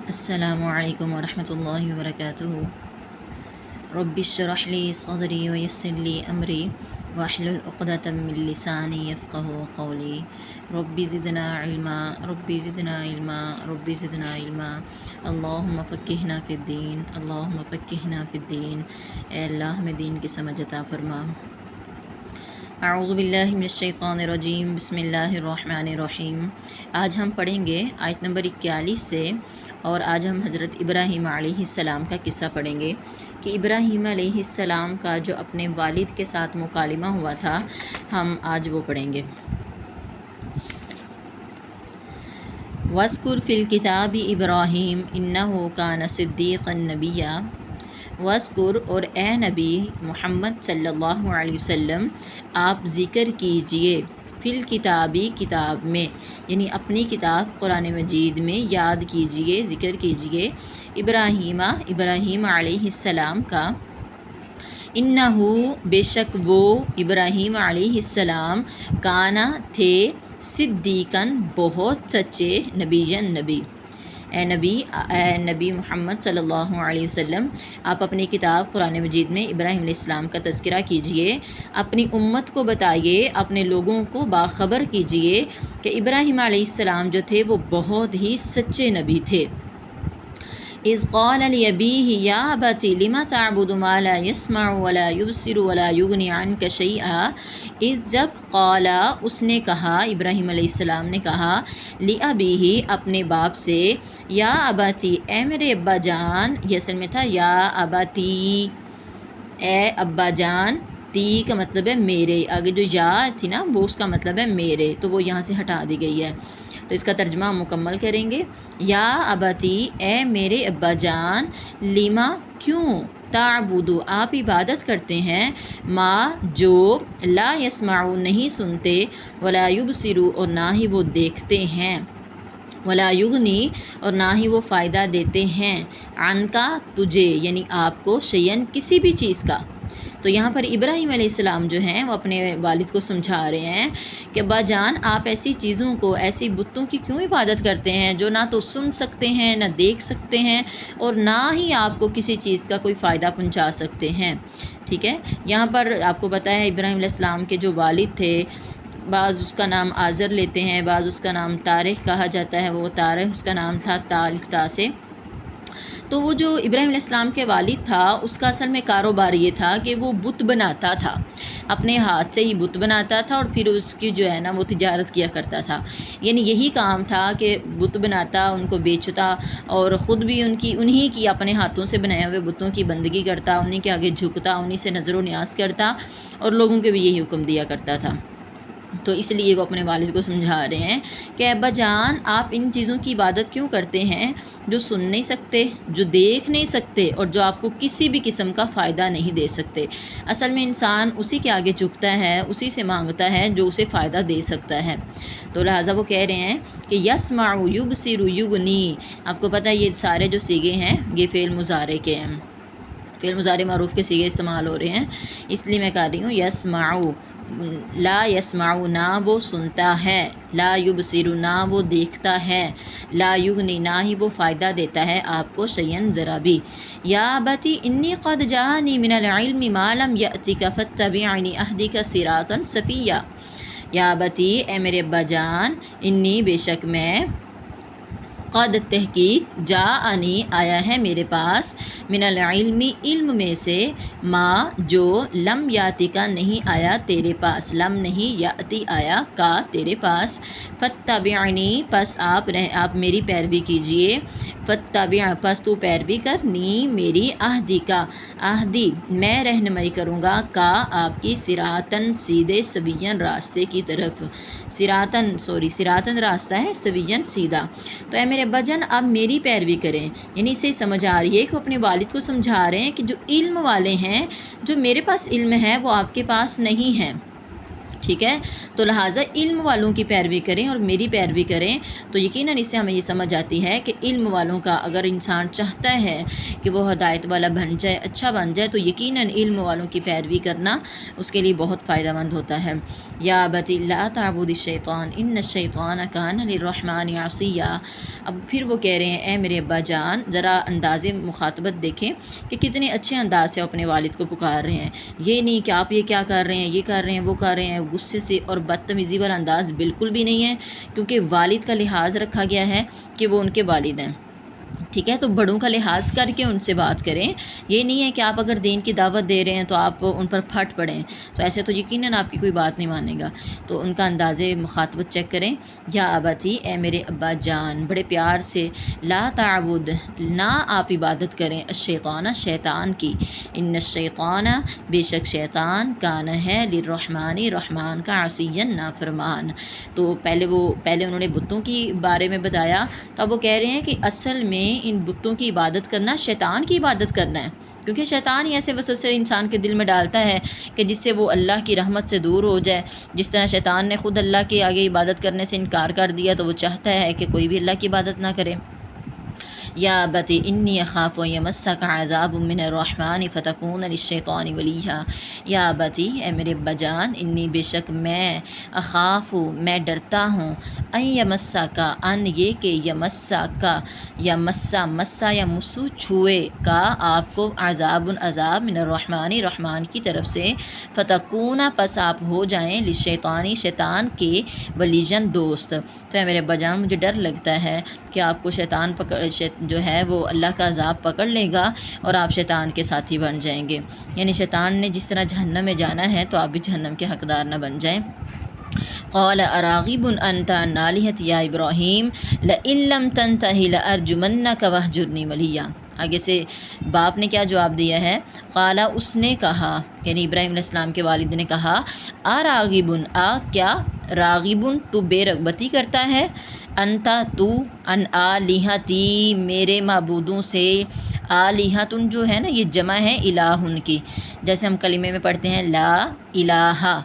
السلام علیکم ورحمۃ اللہ وبرکاتہ۔ رب اشرح لی صدری ویسر لی امری واحلل عقدۃ من لسانی یفقہوا قولی۔ رب زدنا علما رب زدنا علما رب زدنا علما اللہم فقہنا فی الدین اللہم فقہنا فی الدین۔ اے اللہ ہمیں دین کی سمجھ عطا فرما۔ اعوذ باللہ من الشیطان الرجیم، بسم اللہ الرحمن الرحیم۔ آج ہم پڑھیں گے آیت نمبر 41 سے، اور آج ہم حضرت ابراہیم علیہ السلام کا قصہ پڑھیں گے کہ ابراہیم علیہ السلام کا جو اپنے والد کے ساتھ مکالمہ ہوا تھا، ہم آج وہ پڑھیں گے۔ وَاذْكُرْ فِي الْكِتَابِ إِبْرَاهِيمَ إِنَّهُ كَانَ صِدِّيقًا نَبِيًّا۔ وَاذْكُرْ، اور اے نبی محمد صلی اللہ علیہ وسلم آپ ذکر کیجئے، فی الکتابی کتاب میں، یعنی اپنی کتاب قرآن مجید میں یاد کیجئے، ذکر کیجئے ابراہیم علیہ السلام کا۔ انہو، بے شک وہ ابراہیم علیہ السلام، کانا تھے، صدیقاً بہت سچے، نبی۔ اے نبی محمد صلی اللہ علیہ وسلم آپ اپنی کتاب قرآن مجید میں ابراہیم علیہ السلام کا تذکرہ کیجئے، اپنی امت کو بتائیے، اپنے لوگوں کو باخبر کیجئے کہ ابراہیم علیہ السلام جو تھے وہ بہت ہی سچے نبی تھے۔ اذ قال لأبیہ یا ابت لم تعبد ما لا يسمع ولا يبصر ولا یغنی عنک شیئا۔ اذ، جب، قال، اس نے کہا، ابراہیم علیہ السلام نے کہا، لأبیہ اپنے باپ سے، یا ابتی اے میرے ابا جان، یہ اصل میں تھا یا ابتی اے ابا جان، تی کا مطلب ہے میرے، آگے جو یا تھی نا وہ اس کا مطلب ہے میرے، تو وہ یہاں سے ہٹا دی گئی ہے، تو اس کا ترجمہ ہم مکمل کریں گے۔ یا ابتی اے میرے ابا جان، لیما کیوں، تعبدو آپ عبادت کرتے ہیں، ما جو، لا یسمعو نہیں سنتے، ولا یبصرو اور نہ ہی وہ دیکھتے ہیں، ولا یغنی اور نہ ہی وہ فائدہ دیتے ہیں، عنکا تجھے یعنی آپ کو، شیئن کسی بھی چیز کا۔ تو یہاں پر ابراہیم علیہ السلام جو ہیں وہ اپنے والد کو سمجھا رہے ہیں کہ ابا جان آپ ایسی چیزوں کو، ایسی بتوں کی کیوں عبادت کرتے ہیں جو نہ تو سن سکتے ہیں، نہ دیکھ سکتے ہیں، اور نہ ہی آپ کو کسی چیز کا کوئی فائدہ پہنچا سکتے ہیں۔ ٹھیک ہے، یہاں پر آپ کو پتہ ہے ابراہیم علیہ السلام کے جو والد تھے، بعض اس کا نام آزر لیتے ہیں، بعض اس کا نام طارق کہا جاتا ہے، وہ طارق اس کا نام تھا، تا سے۔ تو وہ جو ابراہیم علیہ السلام کے والد تھا، اس کا اصل میں کاروبار یہ تھا کہ وہ بت بناتا تھا، اپنے ہاتھ سے ہی بت بناتا تھا، اور پھر اس کی جو ہے نا وہ تجارت کیا کرتا تھا، یعنی یہی کام تھا کہ بت بناتا، ان کو بیچتا، اور خود بھی انہی کی اپنے ہاتھوں سے بنائے ہوئے بتوں کی بندگی کرتا، انہی کے آگے جھکتا، انہی سے نظر و نیاز کرتا، اور لوگوں کے بھی یہی حکم دیا کرتا تھا۔ تو اس لیے وہ اپنے والد کو سمجھا رہے ہیں کہ ابا جان آپ ان چیزوں کی عبادت کیوں کرتے ہیں جو سن نہیں سکتے، جو دیکھ نہیں سکتے، اور جو آپ کو کسی بھی قسم کا فائدہ نہیں دے سکتے۔ اصل میں انسان اسی کے آگے جھکتا ہے، اسی سے مانگتا ہے جو اسے فائدہ دے سکتا ہے۔ تو لہٰذا وہ کہہ رہے ہیں کہ یسمع یبصر یغنی، آپ کو پتہ ہے یہ سارے جو صیغے ہیں یہ فعل مضارع کے ہیں، فعل مضارع معروف کے صیغے استعمال ہو رہے ہیں، اس لیے میں کہہ رہی ہوں یسمع، لا یسمع نہ وہ سنتا ہے، لا یبصر نہ وہ دیکھتا ہے، لا یغنی نہ ہی وہ فائدہ دیتا ہے آپ کو، شیئن ذرا بھی۔ یا ابتی انی قد جاءنی من العلم ما لم یأتک فاتبعنی اہدک صراطا سویا۔ یا ابتی اے میرے ابا جان، انی بے شک میں، قد تحقیق، جاءنی آیا ہے میرے پاس، من العلم علم میں سے، ما جو، لم یاتی کا نہیں آیا تیرے پاس، لم نہیں، یاتی آیا کا تیرے پاس، فاتبعنی پس آپ میری پیروی کیجئے، فاتبع پس تو پیروی کرنی میری، اہدی کا اہدی میں رہنمائی کروں گا، کا آپ کی، صراطن سیدھے، سویاً راستے کی طرف، صراطن راستہ ہے، سویاً سیدھا۔ تو اے میرے ابا جان آپ میری پیروی کریں، یعنی اسے سمجھ آ رہی ہے کہ وہ اپنے والد کو سمجھا رہے ہیں کہ جو علم والے ہیں، جو میرے پاس علم ہے وہ آپ کے پاس نہیں ہے۔ ٹھیک ہے، تو لہٰذا علم والوں کی پیروی کریں اور میری پیروی کریں، تو یقیناً اس سے ہمیں یہ سمجھ آتی ہے کہ علم والوں کا اگر انسان چاہتا ہے کہ وہ ہدایت والا بن جائے، اچھا بن جائے، تو یقیناً علم والوں کی پیروی کرنا اس کے لیے بہت فائدہ مند ہوتا ہے۔ یا ابت لا تعبد الشیطان ان الشیطان کان للرحمن عصیا۔ اب پھر وہ کہہ رہے ہیں اے میرے ابا جان، ذرا انداز مخاطبت دیکھیں کہ کتنے اچھے انداز سے اپنے والد کو پکار رہے ہیں، یہ نہیں کہ آپ یہ کیا کر رہے ہیں، یہ کر رہے ہیں، وہ کر رہے ہیں، غصے سے اور بدتمیزی والا انداز بالکل بھی نہیں ہے، کیونکہ والد کا لحاظ رکھا گیا ہے کہ وہ ان کے والد ہیں، ٹھیک ہے، تو بڑوں کا لحاظ کر کے ان سے بات کریں۔ یہ نہیں ہے کہ آپ اگر دین کی دعوت دے رہے ہیں تو آپ ان پر پھٹ پڑیں، تو ایسے تو یقیناً آپ کی کوئی بات نہیں مانے گا، تو ان کا انداز مخاطبت چیک کریں۔ یا ابتی، اے میرے ابا جان، بڑے پیار سے، لا تعبد، نہ آپ عبادت کریں، الشیطان، شیطان کی، ان الشیطان، بے شک شیطان، کان ہے، للرحمن، رحمان کا، عصیاً، نافرمان۔ تو پہلے انہوں نے بتوں کی بارے میں بتایا، تو اب وہ کہہ رہے ہیں کہ اصل میں ان بتوں کی عبادت کرنا شیطان کی عبادت کرنا ہے، کیونکہ شیطان ہی ایسے وسوسے انسان کے دل میں ڈالتا ہے کہ جس سے وہ اللہ کی رحمت سے دور ہو جائے۔ جس طرح شیطان نے خود اللہ کے آگے عبادت کرنے سے انکار کر دیا، تو وہ چاہتا ہے کہ کوئی بھی اللہ کی عبادت نہ کرے۔ یا ابتی انی اخاف ان یمسک عذاب من الرحمن فتکون للشیطان ولیا۔ یا ابتی، اے میرے ابا جان، انی بے شک میں، اخاف، میں ڈرتا ہوں، ان یمسک، ان یہ کہ یمسک، یا مسا یا مسو، چھوئے کا آپ کو، عذاب، عذاب، من الرحمن، رحمان کی طرف سے، فتکون، پس آپ ہو جائیں، للشیطانی، شیطان کے، ولیجن، دوست۔ تو اے میرے ابا جان، مجھے ڈر لگتا ہے کہ آپ کو شیطان جو ہے وہ اللہ کا عذاب پکڑ لے گا اور آپ شیطان کے ساتھی بن جائیں گے، یعنی شیطان نے جس طرح جہنم میں جانا ہے تو آپ بھی جہنم کے حقدار نہ بن جائیں۔ قال اراغب انت عن آلہتی یا ابراہیم لئن لم تنتہ لارجمنک واہجرنی ملیا۔ آگے سے باپ نے کیا جواب دیا ہے؟ قال، اس نے کہا، یعنی ابراہیم علیہ السلام کے والد نے کہا، اراغب، کیا، راغب، تو بے رغبتی کرتا ہے، انتا، تو، ان آلہتی، میرے معبودوں سے، آلہتن جو ہے نا یہ جمع ہے الہن کی، جیسے ہم کلمے میں پڑھتے ہیں لا الہ،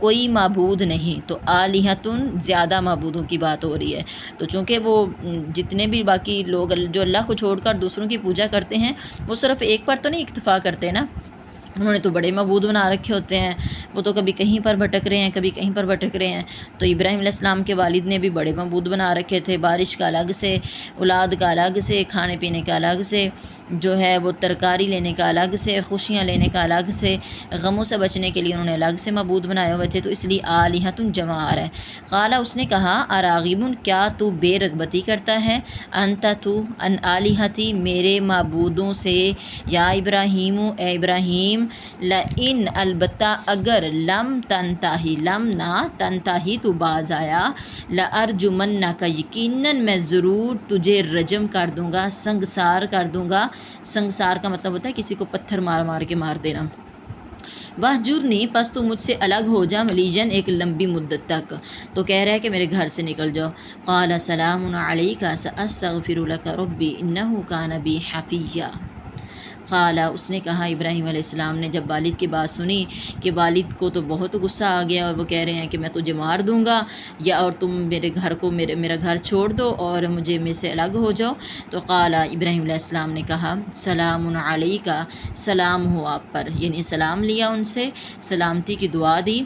کوئی معبود نہیں، تو آلہتن زیادہ معبودوں کی بات ہو رہی ہے، تو چونکہ وہ جتنے بھی باقی لوگ جو اللہ کو چھوڑ کر دوسروں کی پوجا کرتے ہیں، وہ صرف ایک پر تو نہیں اکتفا کرتے نا، انہوں نے تو بڑے معبود بنا رکھے ہوتے ہیں، وہ تو کبھی کہیں پر بھٹک رہے ہیں، کبھی کہیں پر بھٹک رہے ہیں۔ تو ابراہیم علیہ السلام کے والد نے بھی بڑے معبود بنا رکھے تھے، بارش کا الگ سے، اولاد کا الگ سے، کھانے پینے کا الگ سے، جو ہے وہ ترکاری لینے کا الگ سے، خوشیاں لینے کا الگ سے، غموں سے بچنے کے لیے انہوں نے الگ سے معبود بنائے ہوئے تھے، تو اس لیے آلہتن جمع آ رہا ہے۔ قال، اس نے کہا، اراغبن، کیا تو بے رغبتی کرتا ہے، انت، تو، ان آلہتی، میرے معبودوں سے، یا ابراہیم، اے ابراہیم، لئن، البتہ، اگر، لم تنتہی، لم نہ، تنتہی، تو باز آیا، لارجمنک، یقیناً میں ضرور تجھے رجم کر دوں گا، سنگسار کر دوں گا۔ سنگسار کا مطلب ہوتا ہے کسی کو پتھر مار مار کے مار دینا۔ واہجرنی، پس تو مجھ سے الگ ہو جا، ملیجن، ایک لمبی مدت تک، تو کہہ رہا ہے کہ میرے گھر سے نکل جاؤ۔ قال سلام علیک ساستغفر لک ربی انہ کان بی حفیہ۔ قال، اس نے کہا، ابراہیم علیہ السلام نے جب والد کی بات سنی کہ والد کو تو بہت غصہ آ گیا اور وہ کہہ رہے ہیں کہ میں تجھے مار دوں گا، یا اور تم میرے گھر کو، میرا گھر چھوڑ دو اور مجھے مجھ سے الگ ہو جاؤ، تو قال، ابراہیم علیہ السلام نے کہا، سلام علیکہ، سلام ہو آپ پر، یعنی سلام لیا ان سے، سلامتی کی دعا دی۔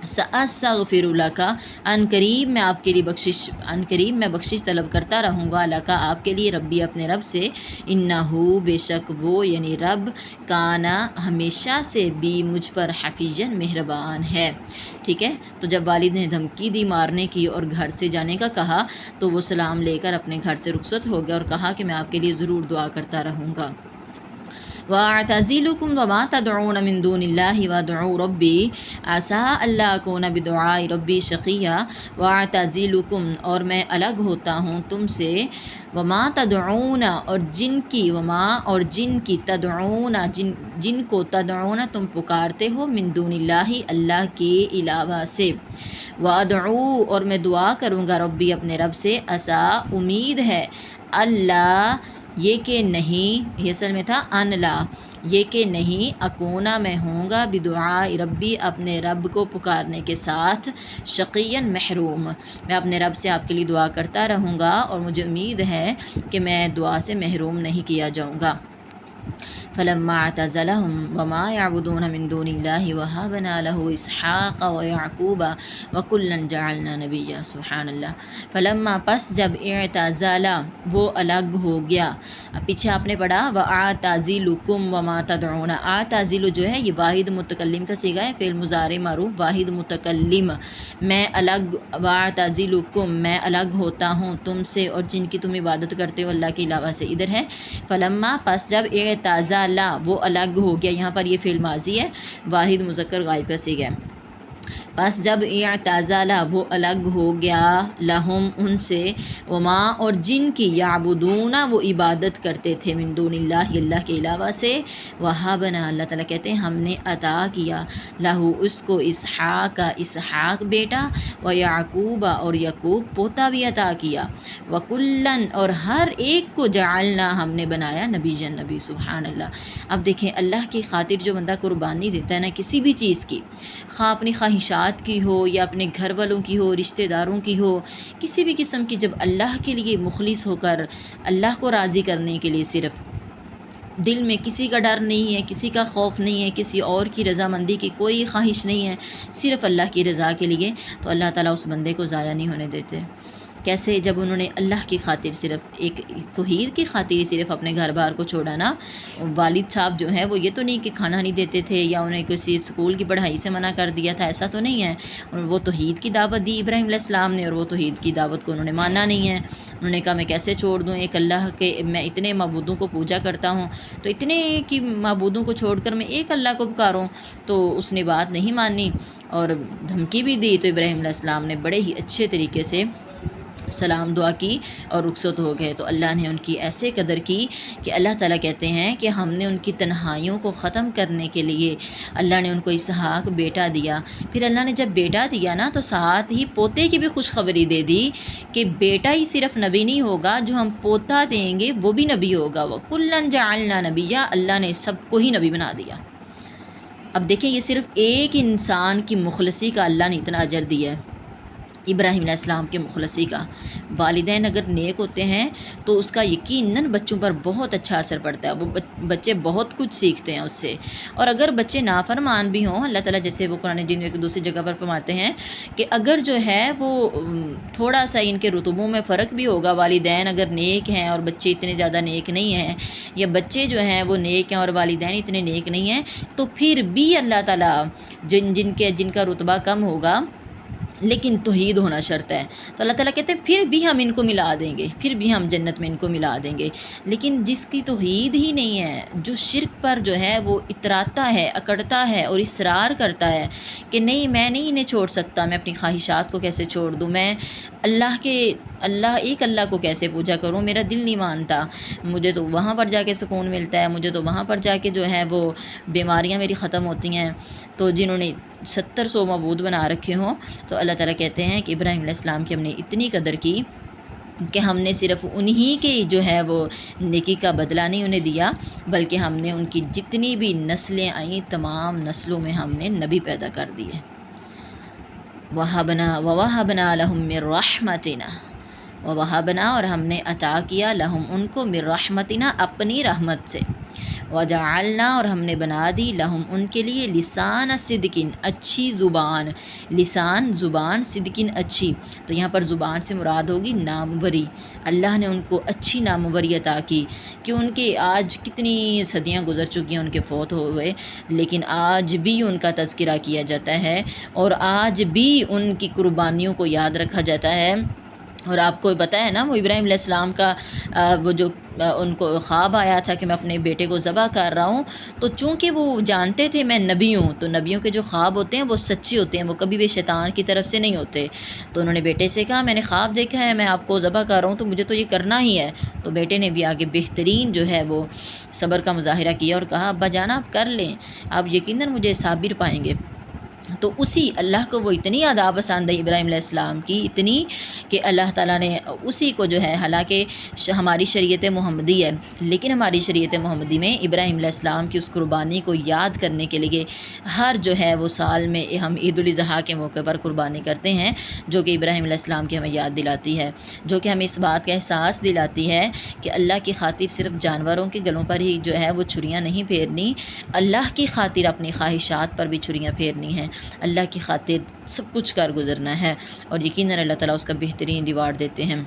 سأستغفر لک، ان قریب میں آپ کے لیے بخشش طلب کرتا رہوں گا، لکا، آپ کے لیے، ربی، اپنے رب سے، انہو، بے شک وہ، یعنی رب، کانا، ہمیشہ سے، بھی، مجھ پر، حفیظاً، مہربان ہے۔ ٹھیک ہے، تو جب والد نے دھمکی دی مارنے کی اور گھر سے جانے کا کہا، تو وہ سلام لے کر اپنے گھر سے رخصت ہو گیا اور کہا کہ میں آپ کے لیے ضرور دعا کرتا رہوں گا۔ وَأَعْتَزِلُكُمْ وَمَا تَدْعُونَ مِن دُونِ اللَّهِ وَأَدْعُو رَبِّي عَسَىٰ أَلَّا أَكُونَ بِدُعَاءِ رَبِّي شَقِيًّا۔ وَأَعْتَزِلُكُمْ، اور میں الگ ہوتا ہوں تم سے، وَمَا تَدْعُونَ، اور جن کی، تدعون، جن کو، تدعون، تم پکارتے ہو، من دون اللہ، اللہ کے علاوہ سے، وَأَدْعُو، اور میں دعا کروں گا، ربی، اپنے رب سے، عسیٰ، امید ہے، اللہ، یہ کہ نہیں، یہ اصل میں تھا ان لا، یہ کہ نہیں اکونا میں ہوں گا بدعاء ربی اپنے رب کو پکارنے کے ساتھ شقیًا محروم، میں اپنے رب سے آپ کے لیے دعا کرتا رہوں گا اور مجھے امید ہے کہ میں دعا سے محروم نہیں کیا جاؤں گا۔ فلما اعتزلهم وما يعبدون من دون الله وهبنا له اسحاق ويعقوب وكلا جعلنا نبيا، سبحان اللہ۔ فلما پس جب اعتزل وہ الگ ہو گیا، پیچھے آپ نے پڑھا واعتزلکم وما تدعون، اعتزل جو ہے یہ واحد متکلم کا صیغہ ہے، فعل مضارع معروف واحد متکلم، میں الگ، واعتزلکم میں الگ ہوتا ہوں تم سے اور جن کی تم عبادت کرتے ہو اللہ کے علاوہ سے۔ ادھر ہے فلما پس جب اعتزل وہ الگ ہو گیا، یہاں پر یہ فعل ماضی ہے واحد مذکر غائب کا صیغہ ہے۔ پس جب اعتزل وہ الگ ہو گیا لہم ان سے، وما اور جن کی یعبدون وہ عبادت کرتے تھے من دون اللہ اللہ کے علاوہ سے، وہبنا اللہ تعالیٰ کہتے ہیں ہم نے عطا کیا لہو اس کو اسحاق اسحاق بیٹا، و یعقوب اور یعقوب پوتا بھی عطا کیا، وکلن اور ہر ایک کو جعلنا ہم نے بنایا نبی جن نبی، سبحان اللہ۔ اب دیکھیں اللہ کی خاطر جو بندہ قربانی دیتا ہے نا کسی بھی چیز کی، خواہ اپنی خواہشات کی ہو یا اپنے گھر والوں کی ہو، رشتہ داروں کی ہو، کسی بھی قسم کی، جب اللہ کے لیے مخلص ہو کر اللہ کو راضی کرنے کے لیے صرف دل میں کسی کا ڈر نہیں ہے، کسی کا خوف نہیں ہے، کسی اور کی رضامندی کی کوئی خواہش نہیں ہے، صرف اللہ کی رضا کے لیے، تو اللہ تعالیٰ اس بندے کو ضائع نہیں ہونے دیتے۔ کیسے؟ جب انہوں نے اللہ کی خاطر صرف ایک توحید کی خاطر صرف اپنے گھر بار کو چھوڑا نا، والد صاحب جو ہیں وہ یہ تو نہیں کہ کھانا نہیں دیتے تھے یا انہیں کسی اسکول کی پڑھائی سے منع کر دیا تھا، ایسا تو نہیں ہے، وہ توحید کی دعوت دی ابراہیم علیہ السلام نے اور وہ توحید کی دعوت کو انہوں نے مانا نہیں ہے۔ انہوں نے کہا میں کیسے چھوڑ دوں ایک اللہ کے، میں اتنے معبودوں کو پوجا کرتا ہوں تو اتنے کی معبودوں کو چھوڑ کر میں ایک اللہ کو پکاروں، تو اس نے بات نہیں مانی اور دھمکی بھی دی، تو ابراہیم علیہ السلام نے بڑے ہی اچھے طریقے سے سلام دعا کی اور رخصت ہو گئے۔ تو اللہ نے ان کی ایسے قدر کی کہ اللہ تعالیٰ کہتے ہیں کہ ہم نے ان کی تنہائیوں کو ختم کرنے کے لیے اللہ نے ان کو اسحاق بیٹا دیا۔ پھر اللہ نے جب بیٹا دیا نا تو ساتھ ہی پوتے کی بھی خوشخبری دے دی کہ بیٹا ہی صرف نبی نہیں ہوگا، جو ہم پوتا دیں گے وہ بھی نبی ہوگا، وَكُلًّا جَعَلْنَا نَبِيًّا، اللہ نے سب کو ہی نبی بنا دیا۔ اب دیکھیں یہ صرف ایک انسان کی مخلصی کا اللہ نے اتنا اجر دیا ہے، ابراہیم علیہ السلام کے مخلصی کا۔ والدین اگر نیک ہوتے ہیں تو اس کا یقیناً بچوں پر بہت اچھا اثر پڑتا ہے، وہ بچے بہت کچھ سیکھتے ہیں اس سے۔ اور اگر بچے نافرمان بھی ہوں، اللہ تعالیٰ جیسے وہ قرآن جن میں ایک دوسری جگہ پر فرماتے ہیں کہ اگر جو ہے وہ تھوڑا سا ان کے رتبوں میں فرق بھی ہوگا، والدین اگر نیک ہیں اور بچے اتنے زیادہ نیک نہیں ہیں، یا بچے جو ہیں وہ نیک ہیں اور والدین اتنے نیک نہیں ہیں، تو پھر بھی اللہ تعالیٰ جن کا رتبہ کم ہوگا لیکن توحید ہونا شرط ہے، تو اللہ تعالیٰ کہتے ہیں پھر بھی ہم ان کو ملا دیں گے، پھر بھی ہم جنت میں ان کو ملا دیں گے۔ لیکن جس کی توحید ہی نہیں ہے، جو شرک پر جو ہے وہ اتراتا ہے، اکڑتا ہے اور اصرار کرتا ہے کہ نہیں میں نہیں انہیں چھوڑ سکتا، میں اپنی خواہشات کو کیسے چھوڑ دوں، میں ایک اللہ کو کیسے پوجا کروں، میرا دل نہیں مانتا، مجھے تو وہاں پر جا کے سکون ملتا ہے، مجھے تو وہاں پر جا کے جو ہے وہ بیماریاں میری ختم ہوتی ہیں۔ تو جنہوں نے 700 معبود بنا رکھے ہوں، تو اللہ تعالیٰ کہتے ہیں کہ ابراہیم علیہ السلام کی ہم نے اتنی قدر کی کہ ہم نے صرف انہی کے جو ہے وہ نیکی کا بدلہ نہیں انہیں دیا، بلکہ ہم نے ان کی جتنی بھی نسلیں آئیں تمام نسلوں میں ہم نے نبی پیدا کر دیے۔ وَوَهَبْنَا لَهُم مِّن رَحْمَتِنَا، وَوَهَبْنَا اور ہم نے عطا کیا لہم ان کو مِن رحمتنا اپنی رحمت سے، وَجَعَلْنَا اور ہم نے بنا دی لہم ان کے لیے لسان صدقین اچھی زبان، لسان زبان صدقین اچھی، تو یہاں پر زبان سے مراد ہوگی ناموری، اللہ نے ان کو اچھی ناموری عطا کی کہ ان کے آج کتنی صدیاں گزر چکی ہیں ان کے فوت ہوئے، لیکن آج بھی ان کا تذکرہ کیا جاتا ہے اور آج بھی ان کی قربانیوں کو یاد رکھا جاتا ہے۔ اور آپ کو پتہ ہے نا وہ ابراہیم علیہ السلام کا وہ جو ان کو خواب آیا تھا کہ میں اپنے بیٹے کو ذبح کر رہا ہوں، تو چونکہ وہ جانتے تھے میں نبی ہوں، تو نبیوں کے جو خواب ہوتے ہیں وہ سچے ہوتے ہیں، وہ کبھی بھی شیطان کی طرف سے نہیں ہوتے، تو انہوں نے بیٹے سے کہا میں نے خواب دیکھا ہے، میں آپ کو ذبح کر رہا ہوں تو مجھے تو یہ کرنا ہی ہے، تو بیٹے نے بھی آگے بہترین جو ہے وہ صبر کا مظاہرہ کیا اور کہا ابا جان آپ کر لیں، آپ یقیناً مجھے صابر پائیں گے۔ تو اسی اللہ کو وہ اتنی ادا پسند ہے ابراہیم علیہ السلام کی، اتنی کہ اللہ تعالیٰ نے اسی کو جو ہے، حالانکہ ہماری شریعت محمدی ہے، لیکن ہماری شریعت محمدی میں ابراہیم علیہ السلام کی اس قربانی کو یاد کرنے کے لیے ہر جو ہے وہ سال میں ہم عید الاضحیٰ کے موقع پر قربانی کرتے ہیں، جو کہ ابراہیم علیہ السلام کی ہمیں یاد دلاتی ہے، جو کہ ہمیں اس بات کا احساس دلاتی ہے کہ اللہ کی خاطر صرف جانوروں کے گلوں پر ہی جو ہے وہ چھریاں نہیں پھیرنی، اللہ کی خاطر اپنی خواہشات پر بھی چھریاں پھیرنی ہیں، اللہ کی خاطر سب کچھ کر گزرنا ہے، اور یقیناً اللہ تعالیٰ اس کا بہترین ریوارڈ دیتے ہیں۔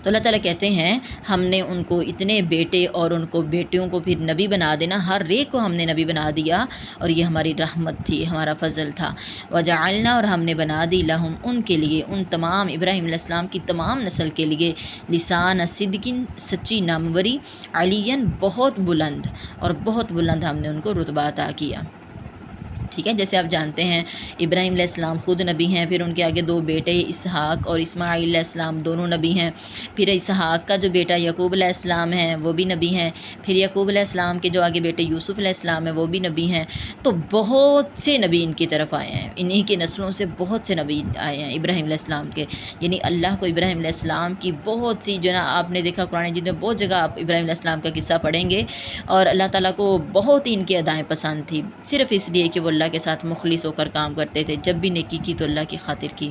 تو اللہ تعالیٰ کہتے ہیں ہم نے ان کو اتنے بیٹے اور ان کو بیٹیوں کو پھر نبی بنا دینا، ہر ایک کو ہم نے نبی بنا دیا، اور یہ ہماری رحمت تھی، ہمارا فضل تھا۔ وجعلنا، اور ہم نے بنا دی، لہم، ان کے لیے، ان تمام ابراہیم علیہ السلام کی تمام نسل کے لیے، لسان صدقن، سچی ناموری، علین، بہت بلند، اور بہت بلند ہم نے ان کو رتبہ عطا کیا۔ ٹھیک ہے، جیسے آپ جانتے ہیں ابراہیم علیہ السلام خود نبی ہیں، پھر ان کے آگے دو بیٹے اسحاق اور اسماعیل علیہ السلام دونوں نبی ہیں، پھر اسحاق کا جو بیٹا یعقوب علیہ السلام ہے وہ بھی نبی ہیں، پھر یعقوب علیہ السلام کے جو آگے بیٹے یوسف علیہ السلام ہیں وہ بھی نبی ہیں، تو بہت سے نبی ان کی طرف آئے ہیں، انہی کی نسلوں سے بہت سے نبی آئے ہیں ابراہیم علیہ السلام کے، یعنی اللہ کو ابراہیم علیہ السلام کی بہت سی جو نا، آپ نے دیکھا قرآن مجید میں بہت جگہ آپ ابراہیم علیہ السلام کا قصہ پڑھیں گے، اور اللہ تعالیٰ کو بہت ہی ان کی ادائیں پسند تھی، صرف اس لیے کہ وہ اللہ کے ساتھ مخلص ہو کر کام کرتے تھے، جب بھی نیکی کی تو اللہ کی خاطر کی۔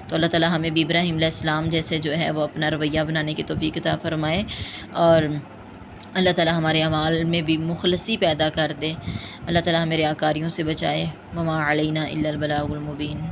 تو اللہ تعالیٰ ہمیں بھی ابراہیم علیہ السلام جیسے جو ہے وہ اپنا رویہ بنانے کی توفیق عطا فرمائے، اور اللہ تعالیٰ ہمارے اعمال میں بھی مخلصی پیدا کر دے، اللہ تعالیٰ ہمیں ریاکاریوں سے بچائے۔ وما علینا الا البلاغ المبین۔